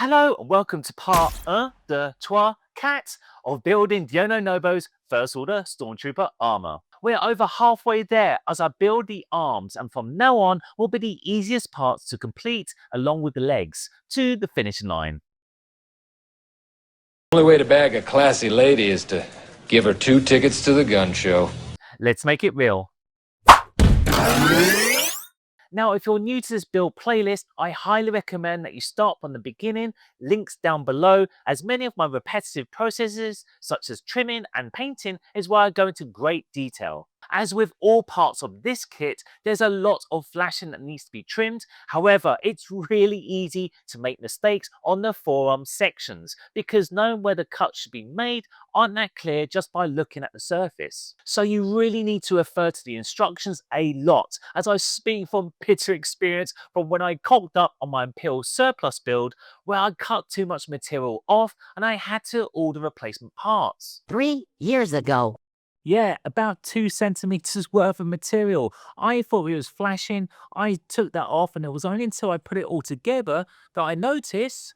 Hello and welcome to part 1 de 3 of building Deneo Novo's First Order Stormtrooper armor. We're over halfway there as I build the arms, and from now on will be the easiest parts to complete along with the legs to the finishing line. The only way to bag a classy lady is to give her 2 tickets to the gun show. Let's make it real. Now, if you're new to this build playlist, I highly recommend that you start from the beginning, links down below, as many of my repetitive processes, such as trimming and painting, is where I go into great detail. As with all parts of this kit, there's a lot of flashing that needs to be trimmed. However, it's really easy to make mistakes on the forearm sections because knowing where the cuts should be made aren't that clear just by looking at the surface. So you really need to refer to the instructions a lot, as I speak from bitter experience from when I cocked up on my Imperial Surplus build where I cut too much material off and I had to order replacement parts. 3 years ago. Yeah, about 2 centimeters worth of material. I thought it was flashing. I took that off, and it was only until I put it all together that I noticed.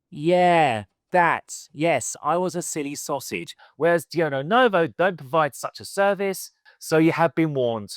Yeah, yes, I was a silly sausage. Whereas Deneo Novo don't provide such a service, so you have been warned.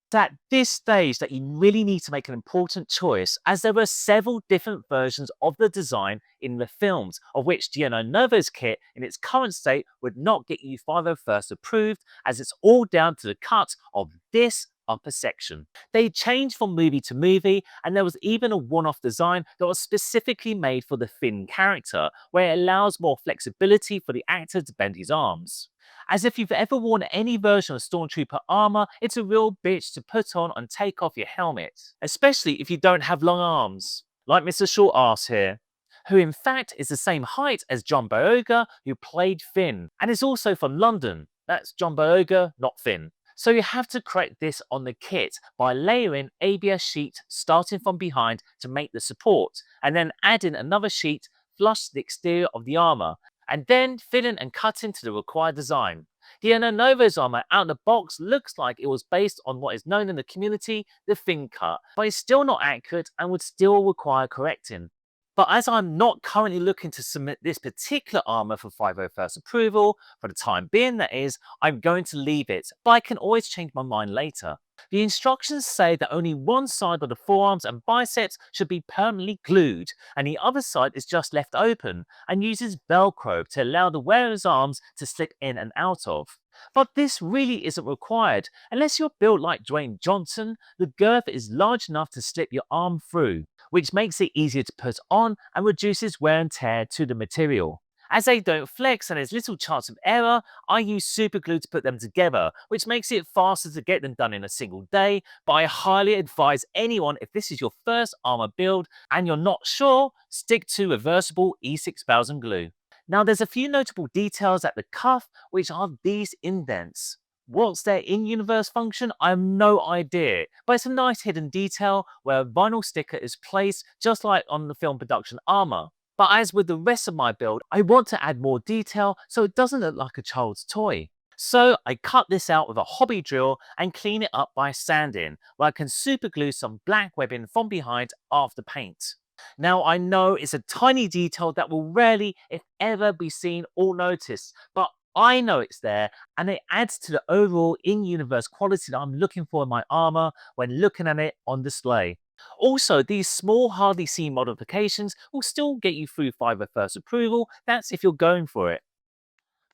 It's at this stage that you really need to make an important choice, as there were several different versions of the design in the films, of which Deneo Novo's kit in its current state would not get you 501st approved, as it's all down to the cut of this upper section. They changed from movie to movie, and there was even a one-off design that was specifically made for the Finn character, where it allows more flexibility for the actor to bend his arms. As if you've ever worn any version of Stormtrooper armor, it's a real bitch to put on and take off your helmet, especially if you don't have long arms, like Mr. Short Arse here, who in fact is the same height as John Boyega, who played Finn, and is also from London. That's John Boyega, not Finn. So you have to correct this on the kit by layering ABS sheet starting from behind to make the support, and then adding another sheet flush to the exterior of the armor, and then filling and cutting to the required design. Deneo Novo's armor out of the box looks like it was based on what is known in the community, the Finn cut, but it's still not accurate and would still require correcting. But as I'm not currently looking to submit this particular armor for 501st approval, for the time being that is, I'm going to leave it, but I can always change my mind later. The instructions say that only one side of the forearms and biceps should be permanently glued, and the other side is just left open, and uses Velcro to allow the wearer's arms to slip in and out of. But this really isn't required. Unless you're built like Dwayne Johnson, the girth is large enough to slip your arm through, which makes it easier to put on and reduces wear and tear to the material. As they don't flex and there's little chance of error, I use super glue to put them together, which makes it faster to get them done in a single day, but I highly advise anyone, if this is your first armor build and you're not sure, stick to reversible E6000 glue. Now there's a few notable details at the cuff, which are these indents. What's their in-universe function? I have no idea, but it's a nice hidden detail where a vinyl sticker is placed just like on the film production armor. But as with the rest of my build, I want to add more detail so it doesn't look like a child's toy. So I cut this out with a hobby drill and clean it up by sanding, where I can super glue some black webbing from behind after paint. Now I know it's a tiny detail that will rarely, if ever, be seen or noticed, but I know it's there and it adds to the overall in-universe quality that I'm looking for in my armor when looking at it on display. Also, these small, hardly seen modifications will still get you through 501st approval, that's if you're going for it.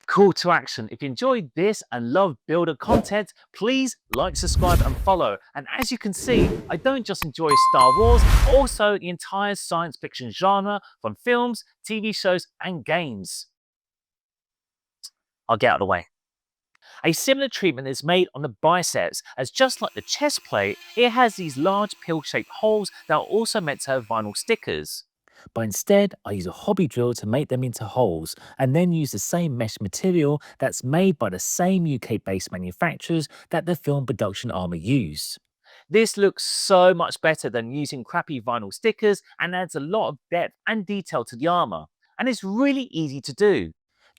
Call to action. If you enjoyed this and love builder content, please like, subscribe and follow. And as you can see, I don't just enjoy Star Wars, but also the entire science fiction genre from films, TV shows and games. I'll get out of the way. A similar treatment is made on the biceps, as just like the chest plate, it has these large pill-shaped holes that are also meant to have vinyl stickers. But instead, I use a hobby drill to make them into holes, and then use the same mesh material that's made by the same UK-based manufacturers that the film production armor used. This looks so much better than using crappy vinyl stickers and adds a lot of depth and detail to the armor, and it's really easy to do.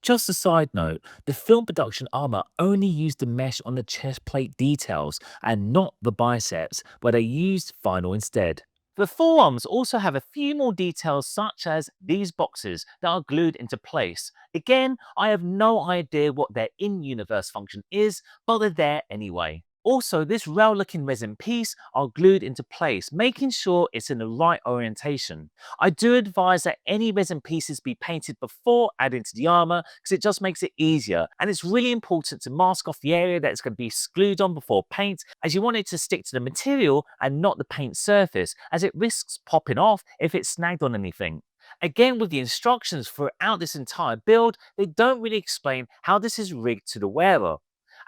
Just a side note, the film production armor only used the mesh on the chest plate details and not the biceps, where they used vinyl instead. The forearms also have a few more details such as these boxes that are glued into place. Again, I have no idea what their in-universe function is, but they're there anyway. Also, this rail looking resin piece are glued into place, making sure it's in the right orientation. I do advise that any resin pieces be painted before adding to the armor because it just makes it easier, and it's really important to mask off the area that it's going to be glued on before paint, as you want it to stick to the material and not the paint surface, as it risks popping off if it's snagged on anything. Again, with the instructions throughout this entire build, they don't really explain how this is rigged to the wearer,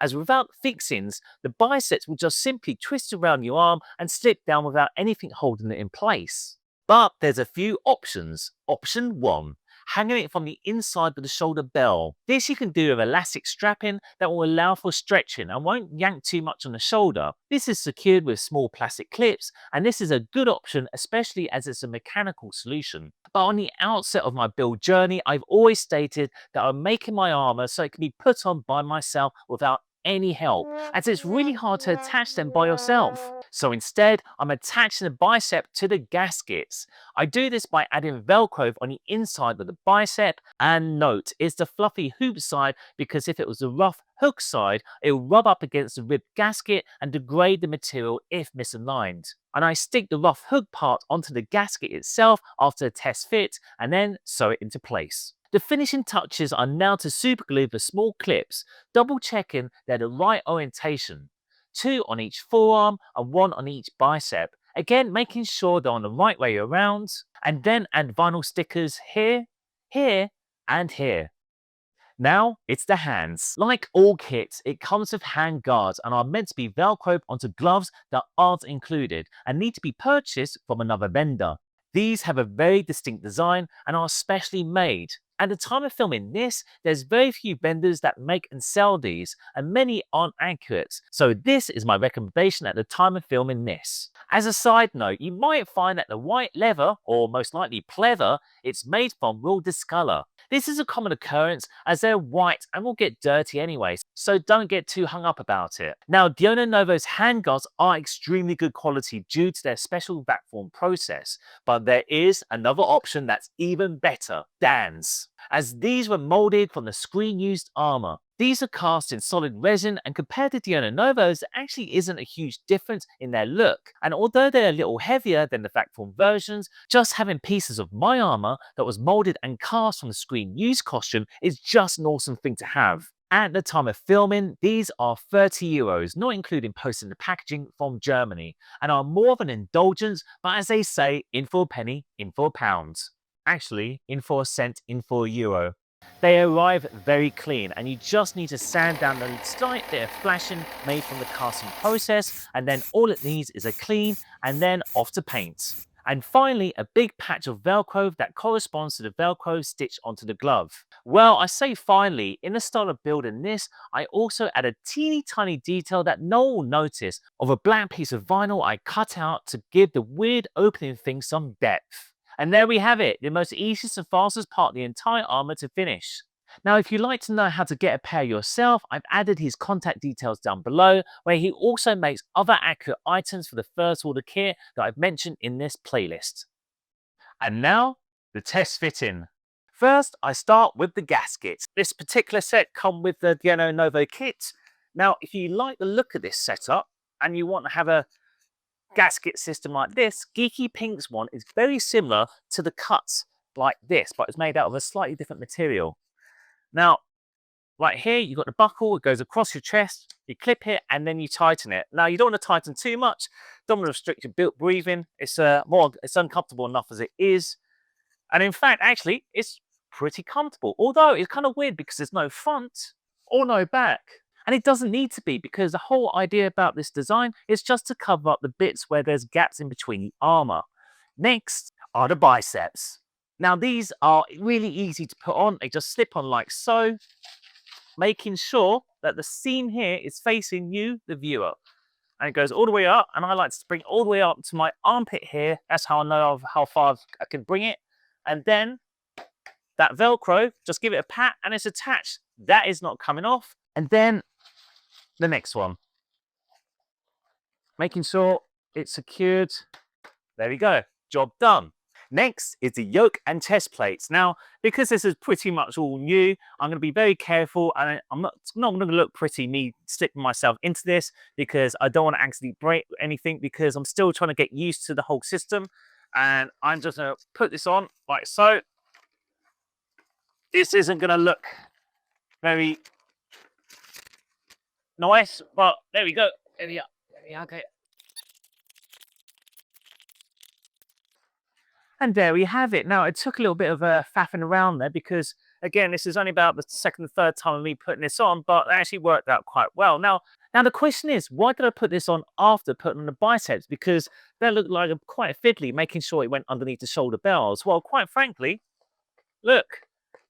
as without fixings, the biceps will just simply twist around your arm and slip down without anything holding it in place. But there's a few options. Option 1. Hanging it from the inside of the shoulder bell. This you can do with elastic strapping that will allow for stretching and won't yank too much on the shoulder. This is secured with small plastic clips, and this is a good option, especially as it's a mechanical solution. But on the outset of my build journey, I've always stated that I'm making my armor so it can be put on by myself without any help, as it's really hard to attach them by yourself. So instead, I'm attaching the bicep to the gaskets. I do this by adding Velcro on the inside of the bicep, and note, it's the fluffy hoop side because if it was the rough hook side, it will rub up against the ribbed gasket and degrade the material if misaligned. And I stick the rough hook part onto the gasket itself after a test fit and then sew it into place. The finishing touches are now to superglue the small clips, double checking they're the right orientation. 2 on each forearm and 1 on each bicep. Again, making sure they're on the right way around, and then add vinyl stickers here, here, and here. Now, it's the hands. Like all kits, it comes with hand guards and are meant to be velcroed onto gloves that aren't included and need to be purchased from another vendor. These have a very distinct design and are specially made. At the time of filming this, there's very few vendors that make and sell these, and many aren't accurate, so this is my recommendation at the time of filming this. As a side note, you might find that the white leather, or most likely pleather, it's made from will discolor. This is a common occurrence as they're white and will get dirty anyway, so don't get too hung up about it. Now, Deneo Novo's handguards are extremely good quality due to their special vac form process, but there is another option that's even better, Dan's, as these were molded from the screen-used armor. These are cast in solid resin, and compared to Denuo Novo's, there actually isn't a huge difference in their look. And although they're a little heavier than the vac-form versions, just having pieces of my armor that was molded and cast from the screen-used costume is just an awesome thing to have. At the time of filming, these are €30, not including posting the packaging from Germany, and are more of an indulgence, but as they say, in for a penny, in for a pound. Actually, in for a cent, in for €1. They arrive very clean, and you just need to sand down the slight bit of flashing made from the casting process, and then all it needs is a clean and then off to paint. And finally, a big patch of Velcro that corresponds to the Velcro stitched onto the glove. Well, I say finally, in the style of building this, I also add a teeny tiny detail that no one will notice of a blank piece of vinyl I cut out to give the weird opening thing some depth. And there we have it, the most easiest and fastest part of the entire armor to finish. Now, if you'd like to know how to get a pair yourself, I've added his contact details down below, where he also makes other accurate items for the first order kit that I've mentioned in this playlist. And now, the test fitting. First, I start with the gaskets. This particular set comes with the Deneo Novo kit. Now, if you like the look of this setup and you want to have a gasket system like this, Geeky Pinks one is very similar to the cuts like this, but it's made out of a slightly different material. Now, right here, you've got the buckle, it goes across your chest, you clip it, and then you tighten it. Now, you don't want to tighten too much, don't want to restrict your built breathing. It's uncomfortable enough as it is. And in fact, actually, it's pretty comfortable. Although it's kind of weird because there's no front or no back. And it doesn't need to be, because the whole idea about this design is just to cover up the bits where there's gaps in between the armor. Next are the biceps. Now, these are really easy to put on. They just slip on like so, making sure that the seam here is facing you, the viewer. And it goes all the way up, and I like to bring it all the way up to my armpit here. That's how I know how far I can bring it. And then that Velcro, just give it a pat and it's attached. That is not coming off. And then the next one, making sure it's secured There we go, job done. Next is the yoke and chest plates. Now, because this is pretty much all new, I'm going to be very careful, and I'm not going to look pretty me slipping myself into this, because I don't want to accidentally break anything, because I'm still trying to get used to the whole system. And I'm just going to put this on like so. This isn't going to look very nice, but there we go. There we are. Okay. And there we have it. Now, it took a little bit of faffing around there, because, again, this is only about the second or third time of me putting this on, but it actually worked out quite well. Now, the question is, why did I put this on after putting on the biceps? Because they looked like quite fiddly, making sure it went underneath the shoulder bells. Well, quite frankly, look,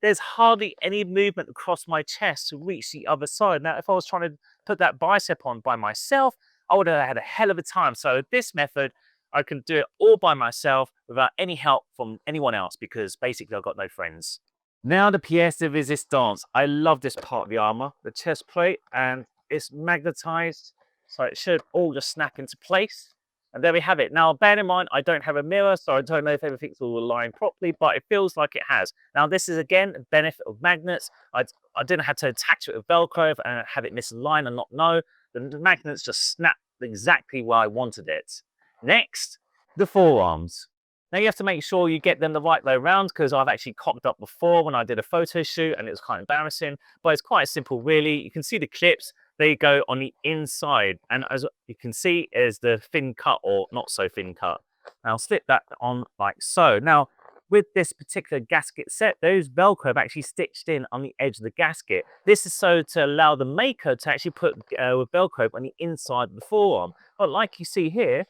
there's hardly any movement across my chest to reach the other side. Now, if I was trying to put that bicep on by myself, I would have had a hell of a time. So this method, I can do it all by myself without any help from anyone else, because basically I've got no friends. Now the pièce de résistance. I love this part of the armor, the chest plate, and it's magnetized, so it should all just snap into place. And there we have it. Now, bear in mind, I don't have a mirror, so I don't know if everything's all aligned properly, but it feels like it has. Now, this is, again, a benefit of magnets. I didn't have to attach it with Velcro and have it misaligned and not know. The magnets just snap exactly where I wanted it. Next, the forearms. Now, you have to make sure you get them the right way around, because I've actually cocked up before when I did a photo shoot, and it was kind of embarrassing, but it's quite simple, really. You can see the clips. They go on the inside, and as you can see is the thin cut or not so thin cut. Now I'll slip that on like so. Now, with this particular gasket set, those Velcro have actually stitched in on the edge of the gasket. This is so to allow the maker to actually put with Velcro on the inside of the forearm. But like you see here,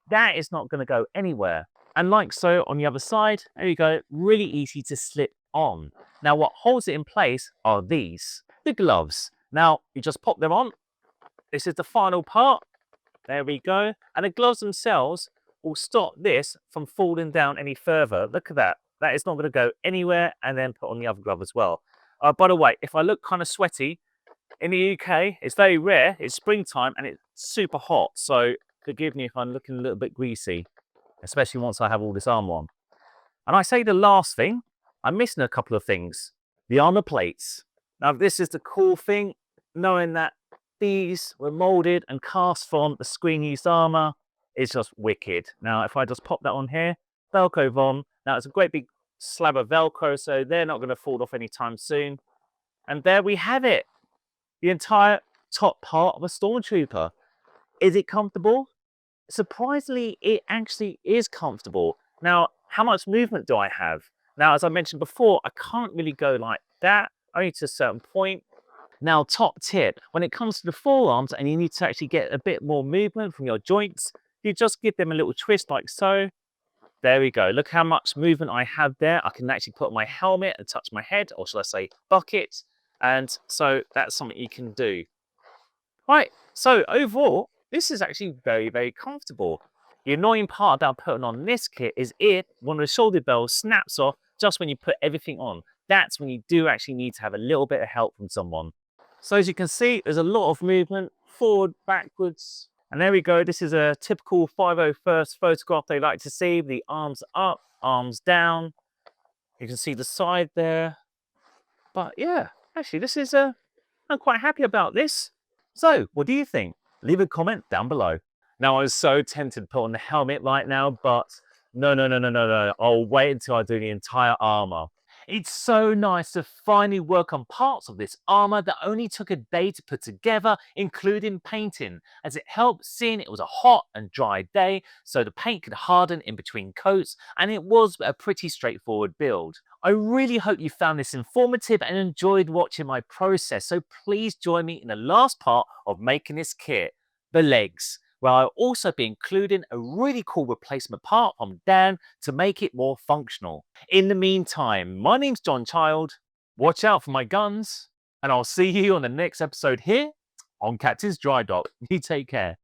that is not going to go anywhere. And like so on the other side, there you go, really easy to slip on. Now, what holds it in place are these, the gloves. Now, you just pop them on. This is the final part. There we go. And the gloves themselves will stop this from falling down any further. Look at that. That is not going to go anywhere, and then put on the other glove as well. By the way, if I look kind of sweaty, in the UK, it's very rare. It's springtime and it's super hot. So forgive me if I'm looking a little bit greasy, especially once I have all this armor on. And I say the last thing, I'm missing a couple of things. The armor plates. Now, this is the cool thing, knowing that these were molded and cast from the screen-used armor is just wicked. Now, if I just pop that on here, Velcro on. Now, it's a great big slab of Velcro, so they're not going to fall off anytime soon. And there we have it. The entire top part of a Stormtrooper. Is it comfortable? Surprisingly, it actually is comfortable. Now, how much movement do I have? Now, as I mentioned before, I can't really go like that, only to a certain point. Now, top tip, when it comes to the forearms and you need to actually get a bit more movement from your joints, you just give them a little twist like so. There we go. Look how much movement I have there. I can actually put my helmet and touch my head, or should I say bucket. And so that's something you can do. Right, so overall, this is actually very, very comfortable. The annoying part about putting on this kit is when the shoulder bell snaps off just when you put everything on. That's when you do actually need to have a little bit of help from someone. So as you can see, there's a lot of movement, forward, backwards. And there we go. This is a typical 501st photograph they like to see. The arms up, arms down. You can see the side there. But yeah, actually, this is I'm quite happy about this. So what do you think? Leave a comment down below. Now, I was so tempted to put on the helmet right now, but no. I'll wait until I do the entire armor. It's so nice to finally work on parts of this armor that only took a day to put together, including painting, as it helped seeing it was a hot and dry day, so the paint could harden in between coats, and it was a pretty straightforward build. I really hope you found this informative and enjoyed watching my process, so please join me in the last part of making this kit, the legs, where I'll also be including a really cool replacement part from Dan to make it more functional. In the meantime, my name's John Child, watch out for my guns, and I'll see you on the next episode here on Captain's Dry Dock. You take care.